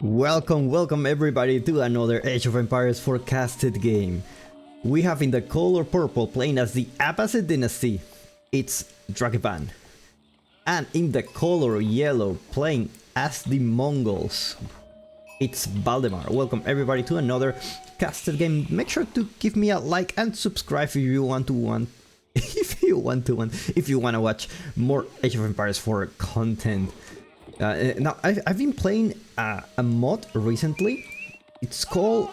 Welcome everybody to another Age of Empires forecasted game. We have in the color purple playing as the Abbasid Dynasty, it's Dragevann. And in the color yellow playing as the Mongols, it's Valdemar. Welcome everybody to another casted game. Make sure to give me a like and subscribe if you want to if you want to watch more Age of Empires 4 content. Now, I've been playing a mod recently. It's called,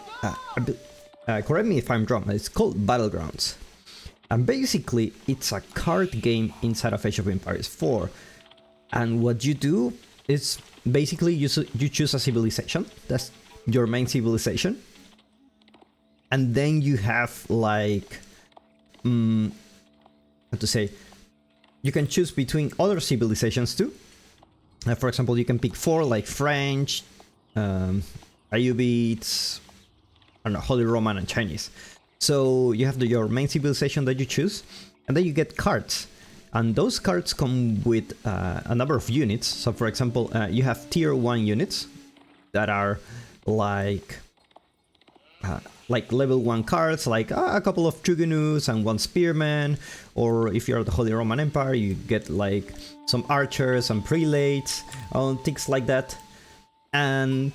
correct me if I'm wrong, it's called Battlegrounds. And basically, it's a card game inside of Age of Empires 4. And what you do is basically you choose a civilization. That's your main civilization. And then you have like, how to say, you can choose between other civilizations too. For example, you can pick 4 like French, Ayubids, I don't know, Holy Roman and Chinese. So you have your main civilization that you choose, and then you get cards. And those cards come with a number of units. So for example, you have tier 1 units that are like level 1 cards, like a couple of Trugunus and 1 spearman. Or if you're the Holy Roman Empire, you get like some archers and prelates, things like that. And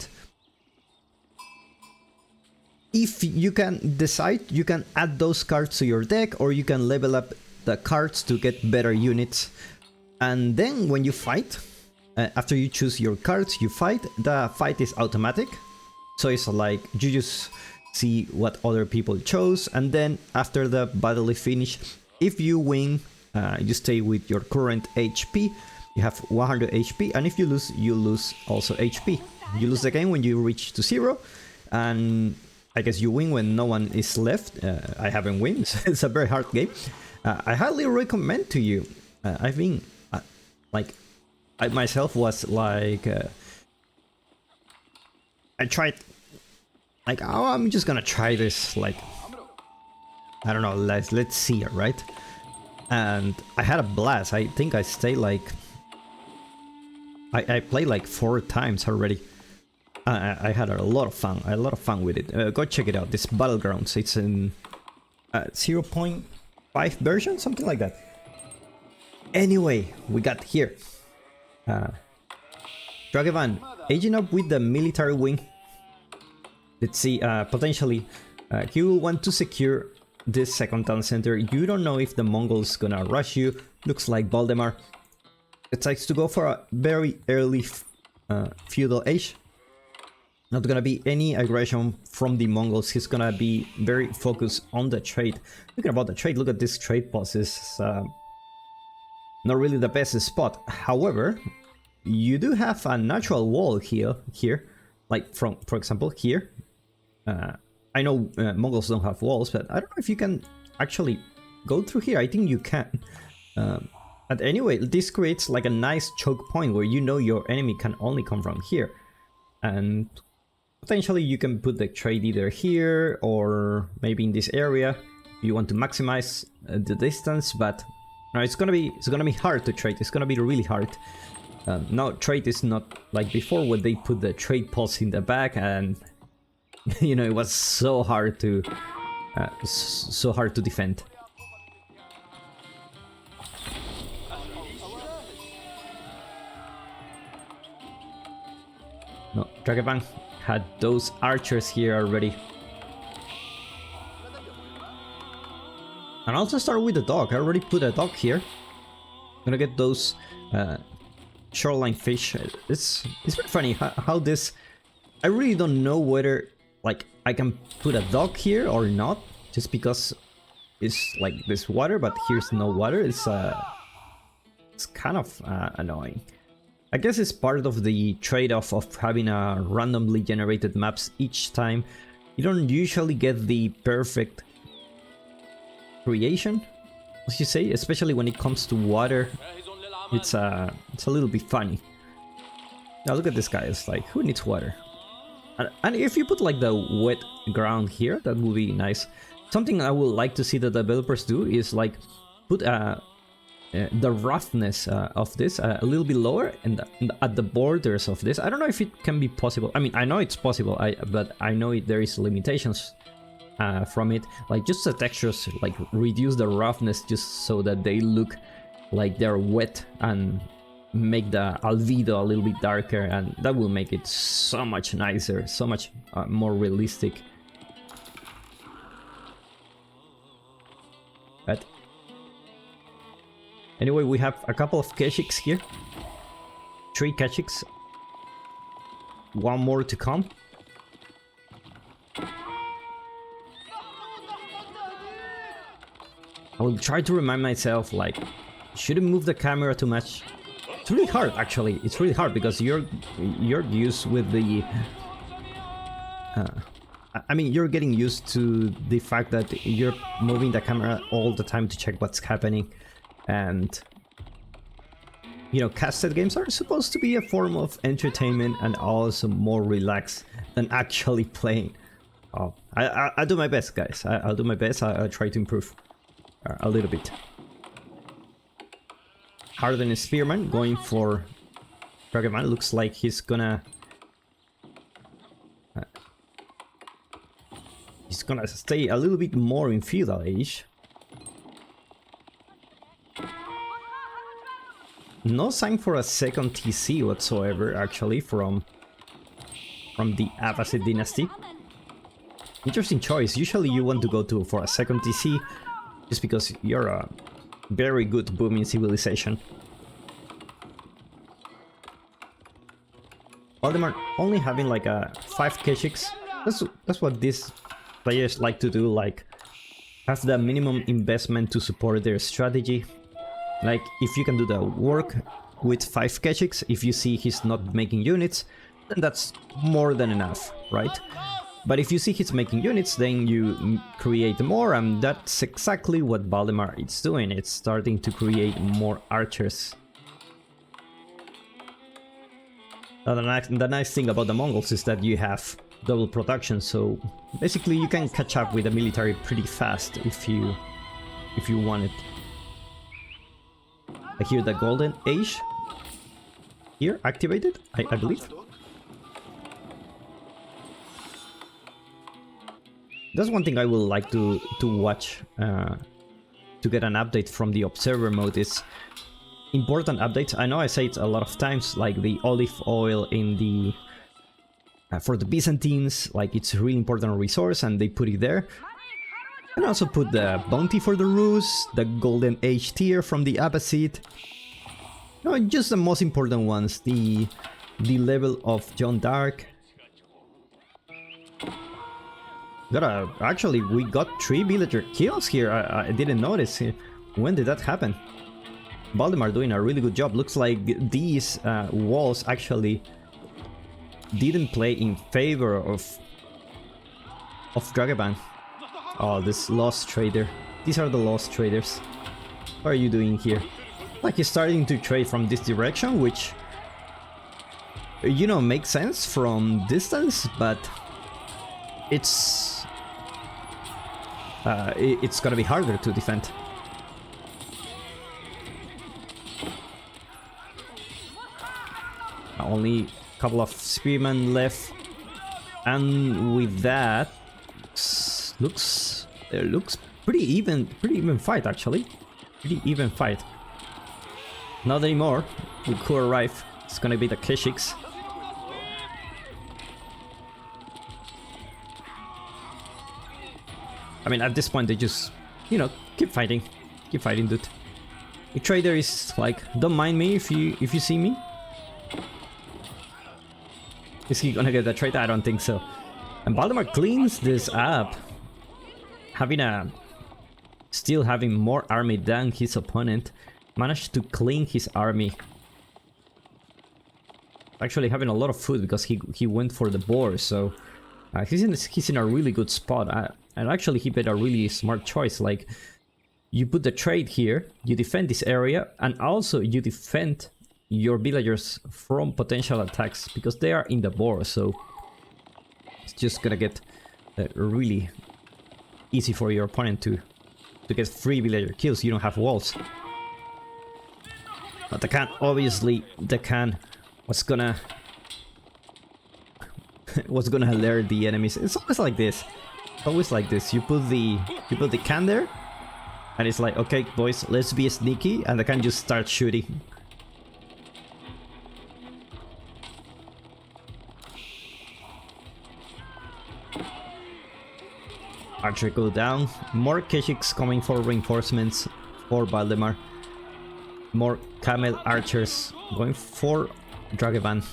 if you can decide, you can add those cards to your deck, or you can level up the cards to get better units. And then when you fight, after you choose your cards, you fight. The fight is automatic, so it's like you just see what other people chose, and then after the battle is finished, if you win, you stay with your current HP. You have 100 HP, and if you lose also HP. You lose the game when you reach to 0, and I guess you win when no one is left. I haven't won, so it's a very hard game. I highly recommend to you. I've been like, I myself was like, I tried. Like, oh, I'm just gonna try this, like, I don't know, let's see it, right? And I had a blast. I think I stayed like, I played like 4 times already. I had a lot of fun with it. Go check it out, this Battlegrounds. It's in 0.5 version, something like that. Anyway, we got here Dragevann, aging up with the military wing. Let's see, potentially, he will want to secure this second town center. You don't know if the Mongols gonna rush you. Looks like Valdemar decides to go for a very early feudal age. Not gonna be any aggression from the Mongols. He's gonna be very focused on the trade. Thinking about the trade, look at this trade post. Is not really the best spot. However, you do have a natural wall here, like from, for example, here. I know Mongols don't have walls, but I don't know if you can actually go through here. I think you can. But anyway, this creates like a nice choke point where you know your enemy can only come from here. And potentially you can put the trade either here or maybe in this area if you want to maximize the distance. But no, it's gonna be hard to trade. It's gonna be really hard. Now trade is not like before when they put the trade post in the back, and you know, it was so hard to defend. No, Dragevann had those archers here already. And I'll also start with the dog. I already put a dog here. I'm gonna get those shoreline fish. It's very funny how this. I really don't know whether like I can put a dog here or not, just because it's like this water, but here's no water. It's kind of annoying. I guess it's part of the trade-off of having a randomly generated maps each time. You don't usually get the perfect creation, as you say, especially when it comes to water. It's a little bit funny. Now look at this guy. It's like, who needs water? And if you put like the wet ground here, that would be nice. Something I would like to see the developers do is like put the roughness of this a little bit lower and at the borders of this. I don't know if it can be possible. I mean, I know it's possible, but I know there is limitations from it. Like just the textures, like reduce the roughness just so that they look like they're wet and make the albedo a little bit darker, and that will make it so much nicer, so much more realistic. But anyway, we have a couple of Keshiks here. 3 Keshiks. 1 more to come. I will try to remind myself, like, shouldn't move the camera too much. It's really hard, actually. It's really hard because you're used with the... I mean, you're getting used to the fact that you're moving the camera all the time to check what's happening. And, you know, casted games are supposed to be a form of entertainment and also more relaxed than actually playing. Oh, I'll do my best, guys. I'll do my best. I'll try to improve a little bit. Hardened Spearman going for Dragevann. Looks like he's gonna... he's gonna stay a little bit more in feudal age. No sign for a second TC whatsoever, actually, from the Abbasid dynasty. Interesting choice. Usually you want to go for a second TC just because you're a very good booming civilization. Valdemar only having like a 5 Keshiks. That's what these players like to do, like have the minimum investment to support their strategy. Like if you can do the work with 5 Keshiks, if you see he's not making units, then that's more than enough, right? But if you see he's making units, then you create more, and that's exactly what Valdemar is doing. It's starting to create more archers. Now, the nice thing about the Mongols is that you have double production, so basically you can catch up with the military pretty fast if you want it. I hear the Golden Age here activated, I believe. That's one thing I would like to watch to get an update from the observer mode. Is important updates. I know I say it a lot of times, like the olive oil in the for the Byzantines, like it's a really important resource and they put it there. And also put the bounty for the Rus, the Golden Age tier from the Abbasid. No, just the most important ones, the level of John Dark. Actually, we got 3 villager kills here. I didn't notice. When did that happen? Valdemar doing a really good job. Looks like these walls actually didn't play in favor of Dragevann. Oh, this lost trader. These are the lost traders. What are you doing here? Like he's starting to trade from this direction, which, you know, makes sense from distance, but it's gonna be harder to defend. Only a couple of spearmen left, and with that, looks pretty even fight, actually. Pretty even fight. Not anymore. We could arrive. It's gonna be the Keshiks. I mean, at this point, they just, you know, keep fighting, dude. The trader is like, don't mind me if you see me. Is he gonna get the trade? I don't think so. And Valdemar cleans this up, still having more army than his opponent. Managed to clean his army. Actually having a lot of food because he went for the boar, so he's in a really good spot. And actually he made a really smart choice. Like, you put the trade here, you defend this area, and also you defend your villagers from potential attacks because they are in the boar. So it's just gonna get really easy for your opponent to get 3 villager kills. You don't have walls. But the Khan, obviously, the Khan was gonna alert the enemies. It's always like this. Always like this. You put the Khan there, and it's like, okay, boys, let's be sneaky, and the Khan just starts shooting. Archer go down. More Keshiks coming for reinforcements for Valdemar. More camel archers going for Dragevann.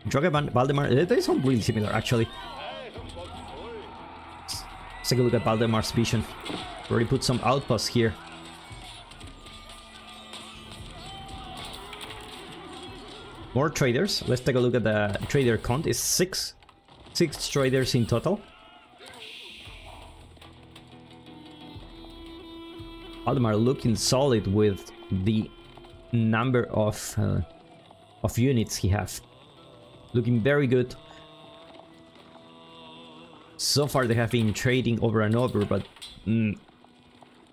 Dragevann, Valdemar, they sound really similar actually. Let's take a look at Valdemar's vision. Already put some outposts here. More traders. Let's take a look at the trader count. It's six traders in total. Valdemar looking solid with the number of units he has. Looking very good. So far they have been trading over and over, but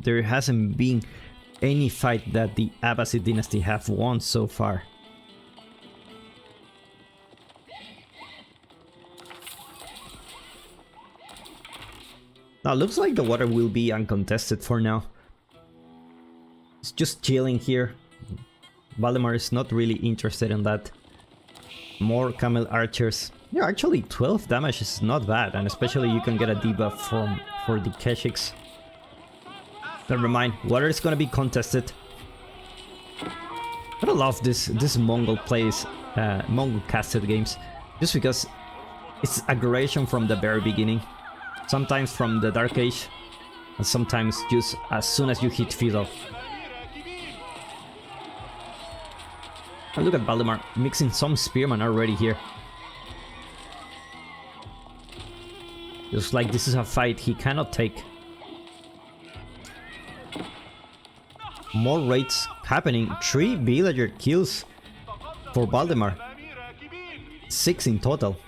there hasn't been any fight that the Abbasid dynasty have won so far. Now looks like the water will be uncontested for now. It's just chilling here. Valdemar is not really interested in that. More camel archers. Yeah, actually 12 damage is not bad, and especially you can get a debuff for the Keshiks. Never mind, water is gonna be contested. I love this Mongol plays, Mongol casted games, just because it's aggression from the very beginning. Sometimes from the Dark Age, and sometimes just as soon as you hit feudal. And look at Valdemar mixing some spearmen already here. Just like this is a fight he cannot take. More raids happening. 3 villager kills for Valdemar. 6 in total.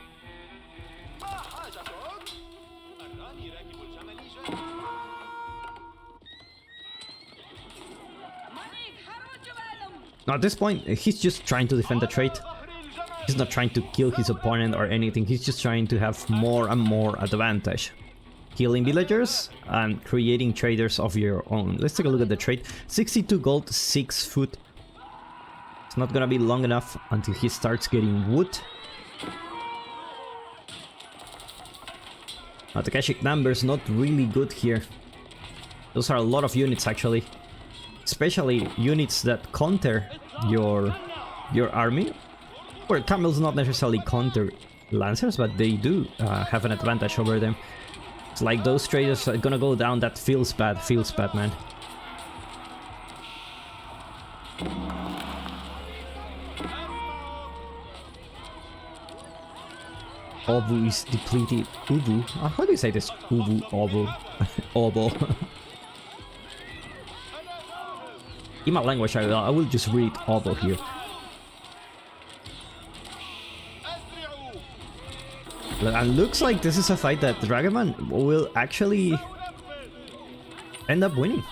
Now at this point, he's just trying to defend the trade. He's not trying to kill his opponent or anything, he's just trying to have more and more advantage. Killing villagers and creating traders of your own. Let's take a look at the trade. 62 gold, 6 food. It's not gonna be long enough until he starts getting wood. Now the Keshik numbers not really good here. Those are a lot of units actually. Especially units that counter your army. Well, camels not necessarily counter lancers, but they do have an advantage over them. It's like those traders are gonna go down. That feels bad, man. Obu is depleted. Ubu? How do you say this? Ubu, Obu, Obo. In my language, I will just read Obo here. And looks like this is a fight that Dragevann will actually end up winning.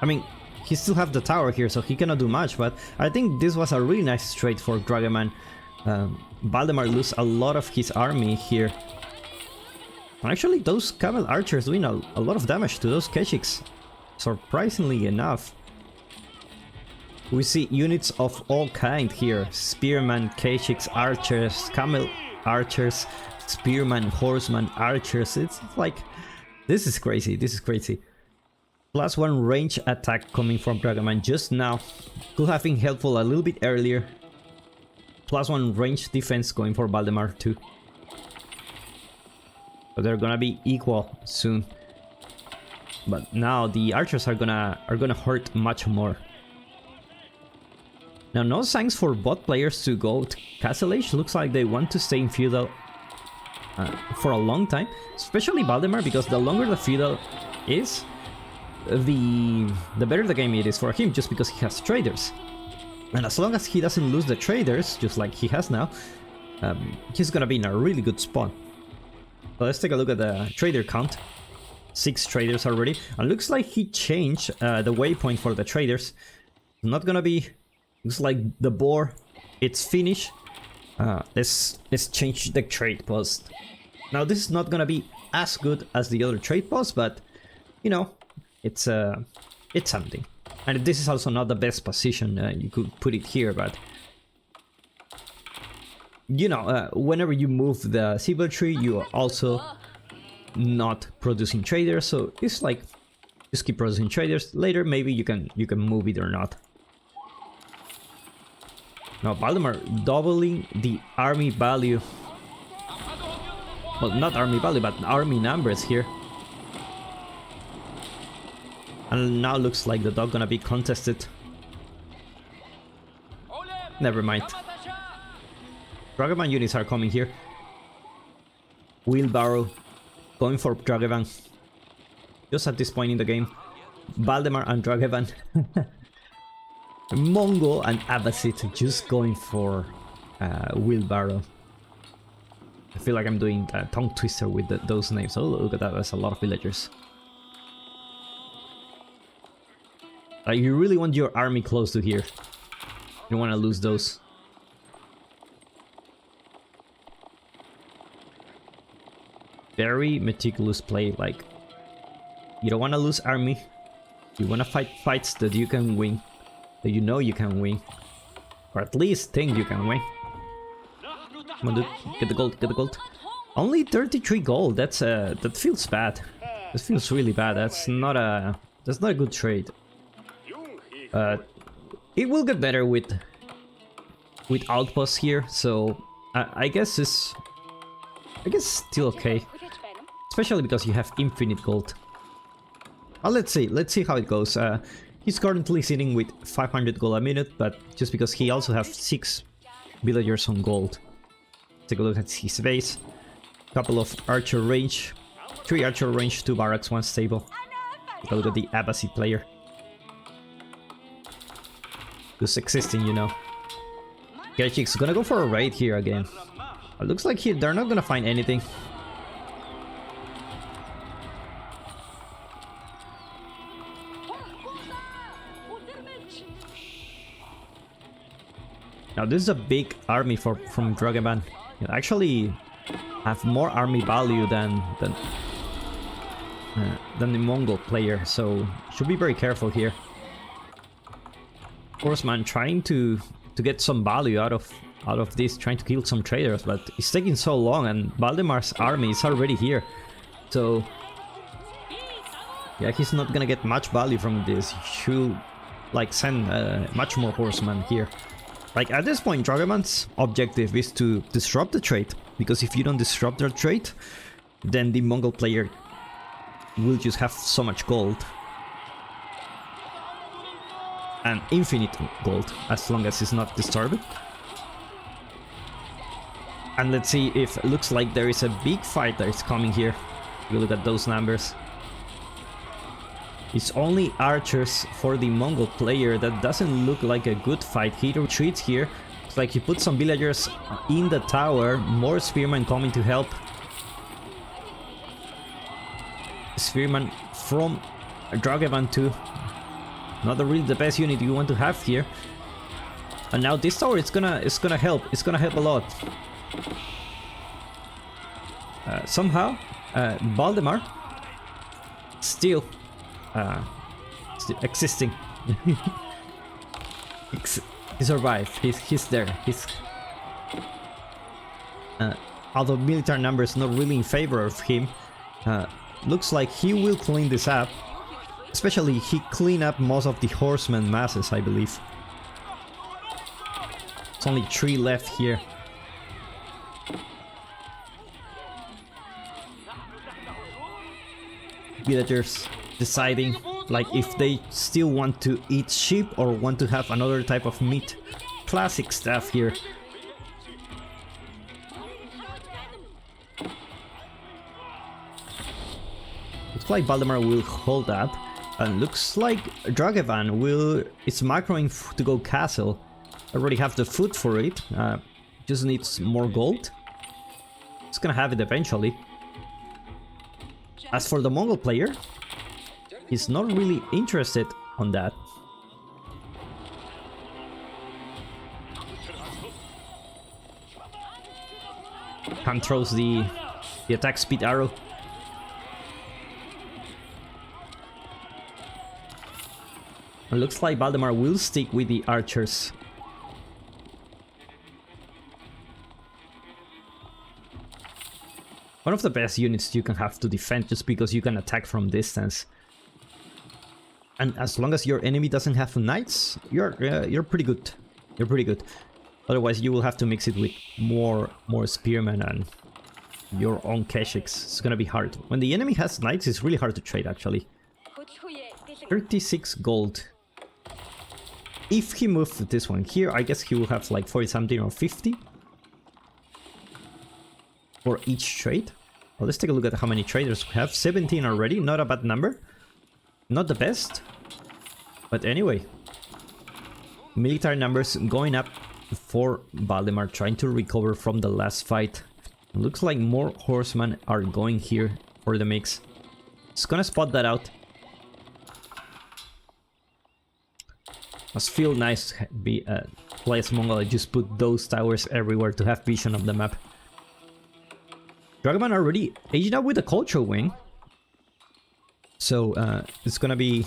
I mean, he still have the tower here, so he cannot do much, but I think this was a really nice trade for Dragevann. Valdemar lose a lot of his army here. Actually, those camel archers doing a lot of damage to those Keshiks. Surprisingly enough. We see units of all kind here. Spearmen, Keshiks, archers, camel archers, spearmen, horsemen, archers. It's like, this is crazy, this is crazy. +1 range attack coming from Dragevann just now. Could have been helpful a little bit earlier. +1 range defense going for Valdemar too. But they're gonna be equal soon. But now the archers are gonna hurt much more. Now, no signs for bot players to go to Castle Age. Looks like they want to stay in feudal for a long time, especially Valdemar, because the longer the feudal is, the better the game it is for him, just because he has traders. And as long as he doesn't lose the traders, just like he has now, he's gonna be in a really good spot. So let's take a look at the trader count. 6 traders already, and looks like he changed the waypoint for the traders. Not gonna be Looks like the boar, it's finished. Let's change the trade post. Now this is not gonna be as good as the other trade post, but you know, it's something. And this is also not the best position. You could put it here, but you know, whenever you move the civil tree, you are also not producing traders. So it's like just keep producing traders. Later, maybe you can move it or not. Now Valdemar doubling the army value. Well, not army value, but army numbers here. And now looks like the dog gonna be contested. Never mind. Dragevann units are coming here. Wheelbarrow going for Dragevann. Just at this point in the game, Valdemar and Dragevann. Mongol and Abbasid just going for Wheelbarrow. I feel like I'm doing a tongue twister with those names. Oh, look at that, that's a lot of villagers. You really want your army close to here. You don't want to lose those. Very meticulous play, like you don't want to lose army. You want to fight fights that you can win, that you know you can win, or at least think you can win. Come on, dude, get the gold, get the gold. Only 33 gold. That's that feels bad. That feels really bad. That's not a good trade. It will get better with outposts here, so I guess still okay. Especially because you have infinite gold. Let's see how it goes. He's currently sitting with 500 gold a minute, but just because he also has 6 villagers on gold. Take a look at his base. Couple of archer range, 3 archer range, 2 barracks, 1 stable. Take a look at the Abbasid player. Just existing, you know. Kerchik's gonna go for a raid here again. It looks like they're not gonna find anything. Now this is a big army from Dragevann. You actually have more army value than the Mongol player, so should be very careful here. Horseman trying to get some value out of this, trying to kill some traders, but it's taking so long, and Valdemar's army is already here, so yeah, he's not gonna get much value from this. He should like send much more horsemen here. Like at this point, Dragevann's objective is to disrupt the trade, because if you don't disrupt their trade, then the Mongol player will just have so much gold. And infinite gold, as long as it's not disturbed. And let's see if it looks like there is a big fight that is coming here. You look at those numbers. It's only archers for the Mongol player. That doesn't look like a good fight. He retreats here. It's like he put some villagers in the tower. More spearmen coming to help. Spearmen from Dragevann too. Not really the best unit you want to have here. And now this tower is gonna help. It's gonna help a lot. Somehow, Valdemar still existing. He survived. He's there. Although military numbers not really in favor of him, looks like he will clean this up. Especially he cleaned up most of the horsemen masses, I believe. It's only 3 left here. Villagers deciding like if they still want to eat sheep or want to have another type of meat. Classic stuff here. Looks like Valdemar will hold up, and looks like Dragevann is macroing to go castle. Already have the food for it, just needs more gold. It's gonna have it eventually. As for the Mongol player, he's not really interested on that. Han throws the attack speed arrow. It looks like Valdemar will stick with the archers. One of the best units you can have to defend just because you can attack from distance. And as long as your enemy doesn't have knights, you're pretty good. You're pretty good. Otherwise you will have to mix it with more spearmen and your own keshiks. It's gonna be hard. When the enemy has knights, it's really hard to trade actually. 36 gold. If he moved this one here, I guess he will have like 40 something or 50 for each trade. Well, let's take a look at how many traders we have. 17 already, not a bad number. Not the best, but anyway. Military numbers going up for Valdemar, trying to recover from the last fight. Looks like more horsemen are going here for the mix. It's gonna spot that out. Must feel nice to be play as Mongol. I just put those towers everywhere to have vision of the map. Dragevann already aged up with the cultural wing. So it's gonna be...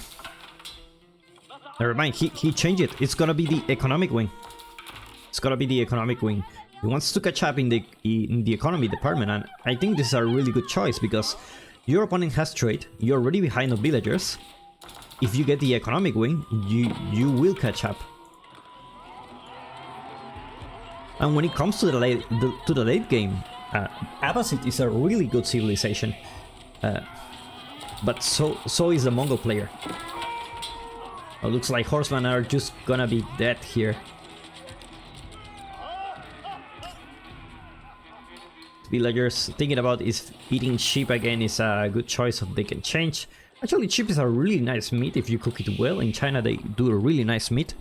Never mind, he changed it. It's gonna be the economic wing. It's gonna be the economic wing. He wants to catch up in the economy department, and I think this is a really good choice because your opponent has trade. You're already behind on villagers. If you get the economic wing, you will catch up. And when it comes to the late game, Abbasid is a really good civilization, but so is the Mongol player. It looks like horsemen are just gonna be dead here. Villagers thinking about is eating sheep again is a good choice if they can change. Actually, sheep is a really nice meat if you cook it well. In China they do a really nice meat.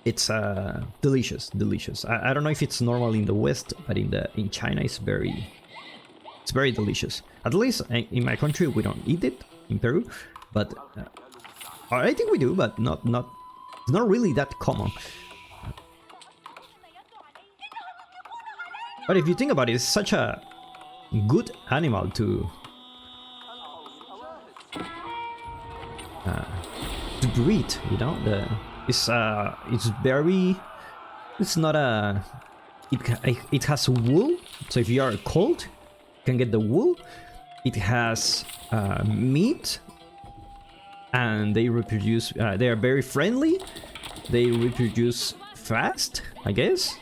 It's delicious. I don't know if it's normal in the West, but in China it's very delicious. At least in my country we don't eat it, in Peru, but I think we do, but it's not really that common. But if you think about it, it's such a good animal to breed, you know. It's not a... It has wool, so if you are cold, you can get the wool. It has meat, and they reproduce. They are very friendly. They reproduce fast, I guess.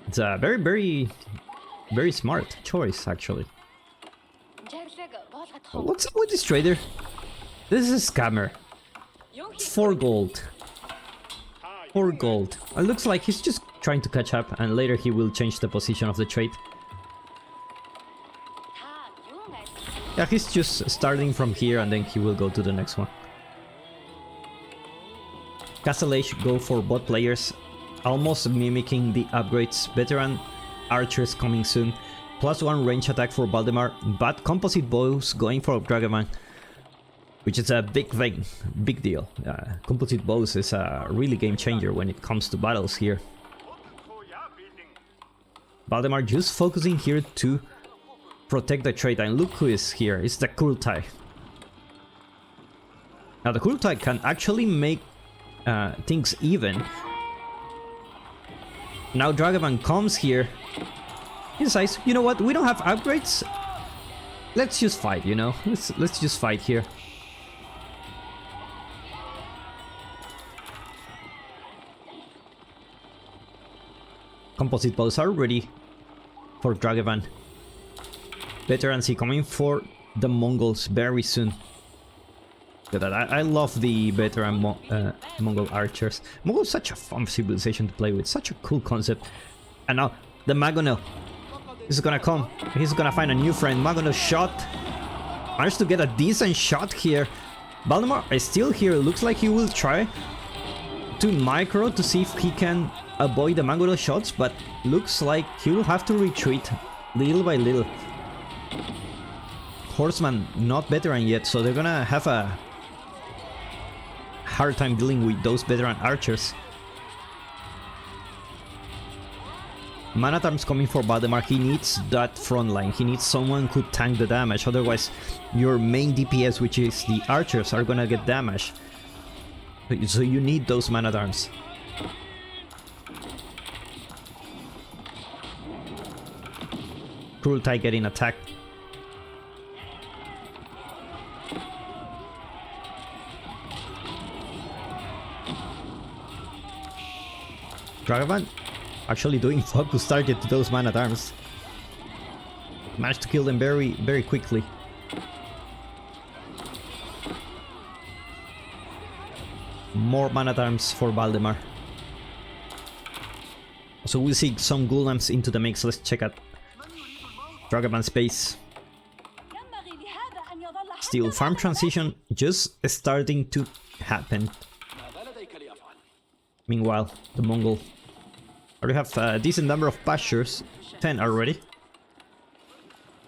It's a very smart choice, actually. What's up with this trader? This is a scammer. 4 gold. 4 gold. It looks like he's just trying to catch up, and later he will change the position of the trade. Yeah, he's just starting from here, and then he will go to the next one. Castle Age go for both players, almost mimicking the upgrades. Veteran archers coming soon. +1 range attack for Valdemar, but composite bows going for Dragevann, which is a big thing, big deal. Composite bows is a really game changer when it comes to battles here. Valdemar just focusing here to protect the trade, and look who is here. It's the Kurultai. Now the Kurultai can actually make things even. Now Dragevann comes here. He decides, you know what, we don't have upgrades. Let's just fight, you know. Let's just fight here. Composite bows are ready for Dragevann. Veterans coming for the Mongols very soon. I love the veteran Mongol archers. Mongol is such a fun civilization to play with, such a cool concept. And now the Magonel is gonna come. He's gonna find a new friend. Magonel shot. Managed to get a decent shot here. Valdemar is still here. Looks like he will try to micro to see if he can avoid the Magonel shots, but looks like he will have to retreat little by little. Horseman not veteran yet, so they're gonna have a hard time dealing with those veteran archers. Man-at-Arms coming for Valdemar. He needs that front line. He needs someone who tank the damage. Otherwise, your main DPS, which is the archers, are gonna get damaged. So you need those Man-at-Arms. Cruelty getting attacked. Dragevann actually doing focus target to those Man-at-Arms. Managed to kill them very quickly. More Man-at-Arms for Valdemar. So we'll see some Ghulams into the mix. Let's check out Dragavann's base. Still, farm transition just starting to happen. Meanwhile, the Mongol already have a decent number of pastures, 10 already.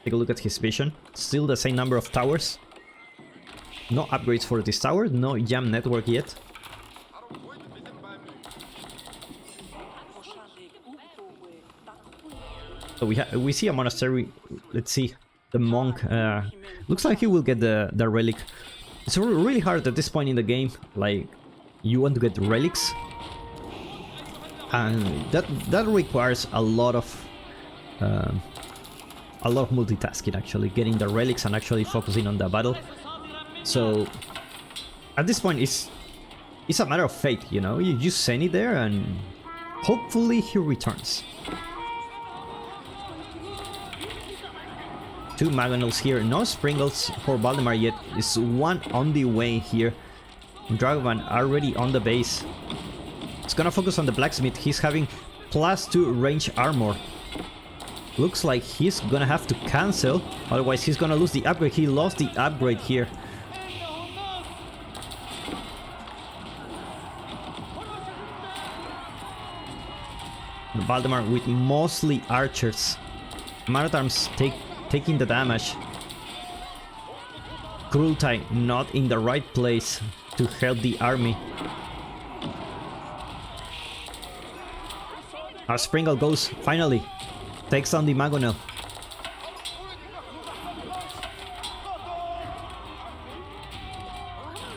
Take a look at his vision. Still the same number of towers. No upgrades for this tower, no jam network yet. So we see a monastery. Let's see. The monk looks like he will get the relic. It's really hard at this point in the game. Like, you want to get relics, and that requires a lot of multitasking, actually, getting the relics and actually focusing on the battle. So at this point, it's a matter of fate, you know. You just send it there, and hopefully he returns. 2 Mangonels here, no Sprinkles for Valdemar yet. Is one on the way here. Dragevann already on the base. It's gonna focus on the blacksmith. He's having +2 range armor. Looks like he's gonna have to cancel, otherwise he's gonna lose the upgrade. He lost the upgrade here. Valdemar with mostly archers. Man-at-Arms taking the damage. Cruelty not in the right place to help the army. Our Springle goes, finally, takes on the Mangonel.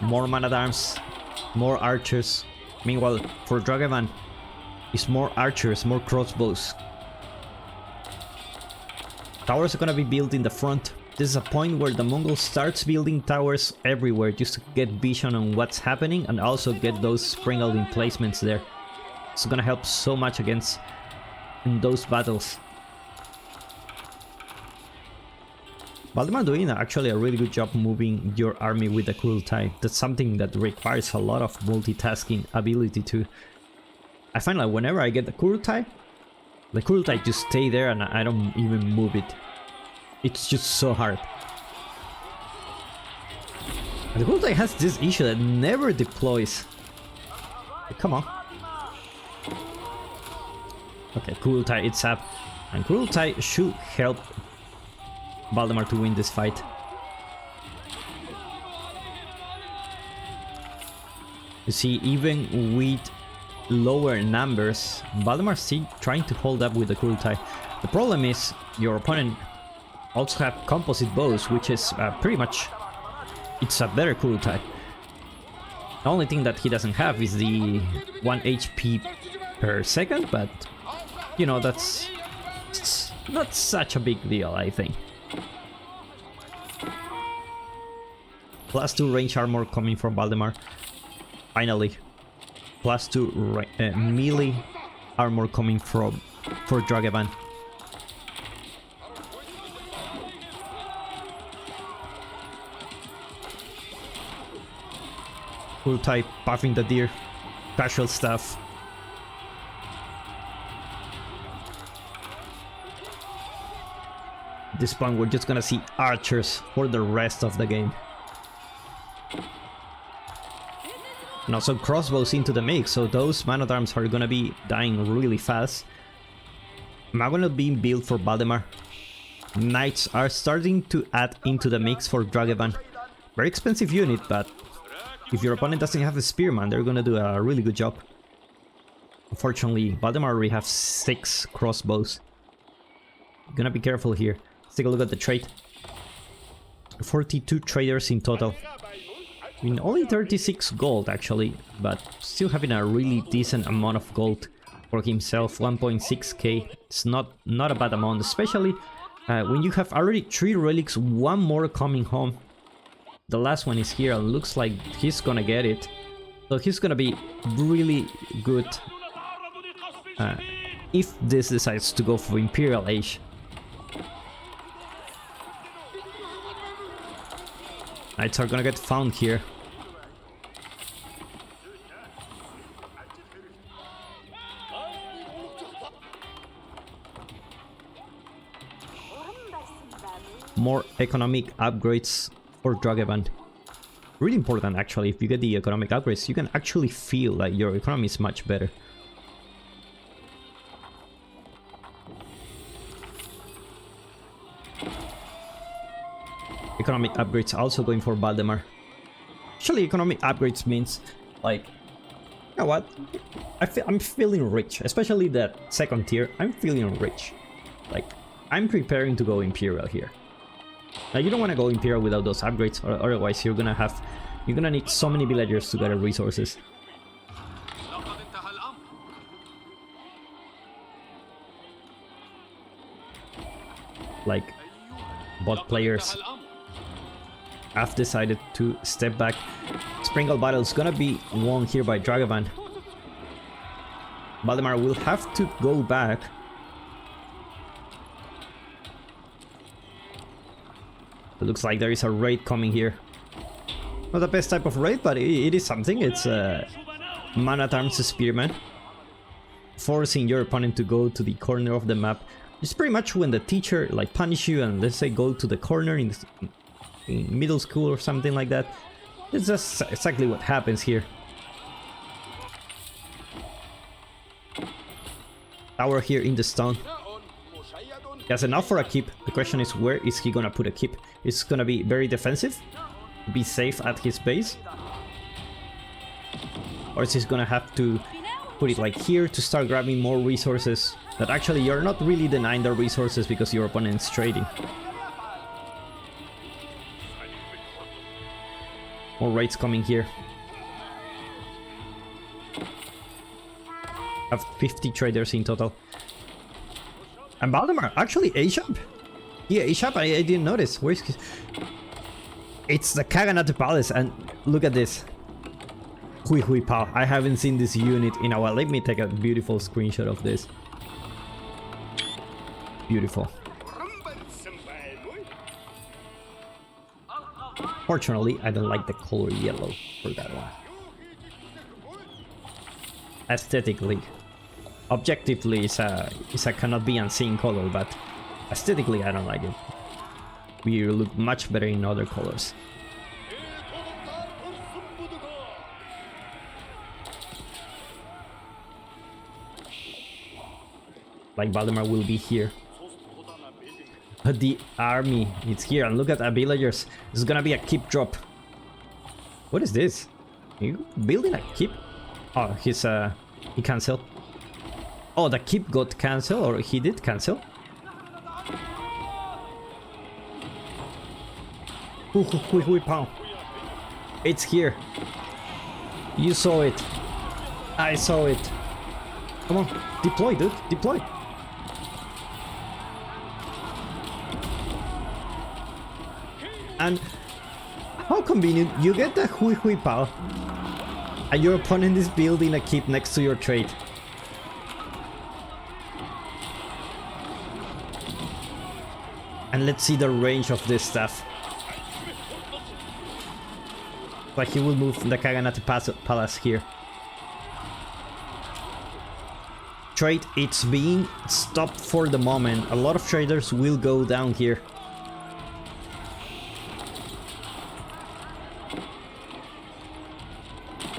More Man-at-Arms, more archers. Meanwhile, for Dragevann, it's more archers, more crossbows. Towers are gonna be built in the front. This is a point where the Mongols starts building towers everywhere just to get vision on what's happening and also get those sprinkled emplacements there. It's gonna help so much against in those battles. Valdemar doing actually a really good job moving your army with the Cruelty. That's something that requires a lot of multitasking ability too. I find like whenever I get the Cruelty just stay there and I don't even move it. It's just so hard. And the Cruelty has this issue that never deploys. Come on. Okay, Cruelty, it's up. And Cruelty should help Valdemar to win this fight. You see, even with lower numbers, Valdemar's still trying to hold up with the Cruelty. The problem is your opponent also have composite bows, which is pretty much, it's a better Cruelty. The only thing that he doesn't have is the 1 HP per second, but you know, that's not such a big deal, I think. +2 range armor coming from Valdemar. Finally. +2 melee armor coming for Dragevann. Full type buffing the deer. Casual stuff. At this point we're just gonna see archers for the rest of the game. Now some crossbows into the mix, so those Man-at-Arms are gonna be dying really fast. Mangonel being built for Valdemar. Knights are starting to add into the mix for Dragevann. Very expensive unit, but if your opponent doesn't have a spearman, they're gonna do a really good job. Unfortunately, Valdemar already have 6 crossbows. Gonna be careful here. Let's take a look at the trade. 42 traders in total. I mean, only 36 gold actually, but still having a really decent amount of gold for himself. 1.6k. It's not a bad amount, especially when you have already 3 relics, 1 more coming home. The last one is here and looks like he's gonna get it. So he's gonna be really good if this decides to go for Imperial Age. Knights are gonna get found here. More economic upgrades for Dragevann. Really important actually. If you get the economic upgrades, you can actually feel like your economy is much better. Economic upgrades also going for Valdemar. Actually, economic upgrades means like, you know what? I'm feeling rich, especially that second tier. I'm feeling rich. Like, I'm preparing to go Imperial here. Now you don't want to go Imperial without those upgrades, or otherwise you're gonna need so many villagers to gather resources. Like, bot players have decided to step back. Sprinkle battle is gonna be won here by Dragevann. Valdemar will have to go back. It looks like there is a raid coming here. Not the best type of raid, but it is something. It's a man-at-arms spearman, forcing your opponent to go to the corner of the map. It's pretty much when the teacher like punish you and let's say go to the corner in middle school or something like that. It's just exactly what happens here. Tower here in the stone. He has enough for a keep. The question is, where is he gonna put a keep? It's gonna be very defensive, be safe at his base, or is he gonna have to put it like here to start grabbing more resources that actually you're not really denying the resources because your opponent's trading. More raids coming here. Have 50 traders in total. And Valdemar actually A-shop. Yeah, A-shop, I didn't notice. Where's his... It's the Kaganate Palace, and look at this. Hui Hui Pao. I haven't seen this unit in a while. Let me take a beautiful screenshot of this. Beautiful. Fortunately, I don't like the color yellow for that one. Aesthetically, objectively, it's a cannot be unseen color, but aesthetically, I don't like it. We look much better in other colors. Like Valdemar will be here. The army is here, and look at the villagers. This is gonna be a keep drop. What is this? Are you building a keep? Oh, he cancelled. Oh, the keep got cancelled, or he did cancel. It's here. You saw it. I saw it. Come on, deploy, dude, deploy. And how convenient, you get the Hui Hui Pao and your opponent is building a keep next to your trade. And let's see the range of this stuff. Like he will move the Kaganate Palace here. Trade, it's being stopped for the moment. A lot of traders will go down here.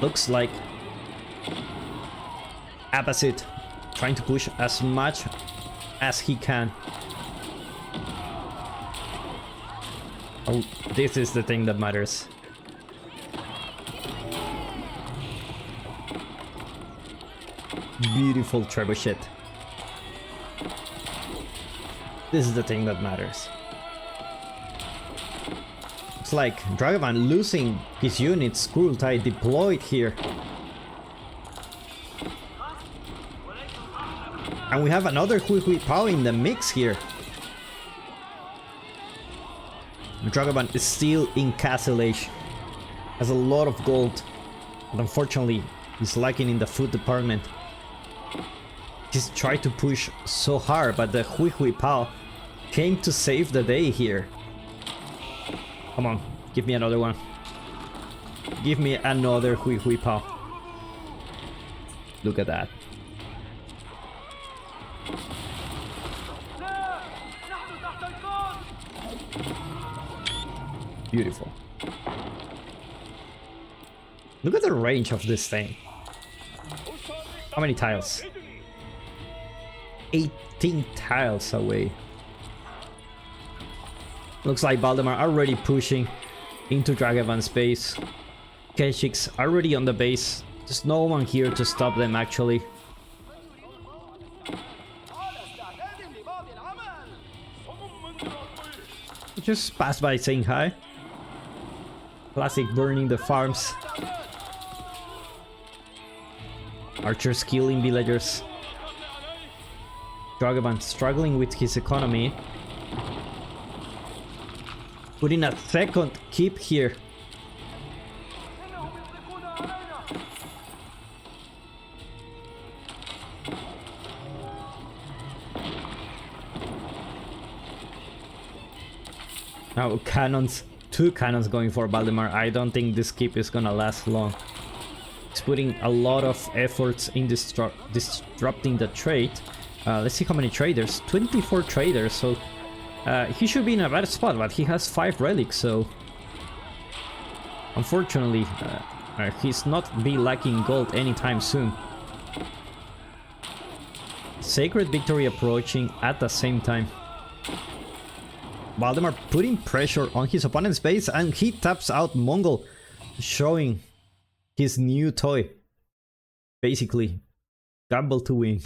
Looks like Abbasid trying to push as much as he can. Oh, this is the thing that matters. beautiful Trebuchet. This is the thing that matters. It's like Dragevann losing his units, Kurultai deployed here. And we have another Hui Pao in the mix here. Dragevann is still in Castle Age. Has a lot of gold. But unfortunately, he's lacking in the food department. He's tried to push so hard, but the Hui Pao came to save the day here. Come on, give me another one. Give me another Hui Pao. Look at that. Beautiful. Look at the range of this thing. How many tiles? 18 tiles away. Looks like Valdemar already pushing into Dragavann's base. Keshiks already on the base. There's no one here to stop them actually. Just pass by saying hi. Classic burning the farms. Archers killing villagers. Dragevann struggling with his economy. Putting a second keep here. Now cannons, 2 cannons going for Valdemar. I don't think this keep is gonna last long. He's putting a lot of efforts in disrupting the trade. Let's see how many traders. 24 traders, so he should be in a bad spot, but he has 5 relics, so unfortunately he's not be lacking gold anytime soon. Sacred victory approaching at the same time. Valdemar putting pressure on his opponent's base, and he taps out Mongol, showing his new toy. Basically, gamble to win.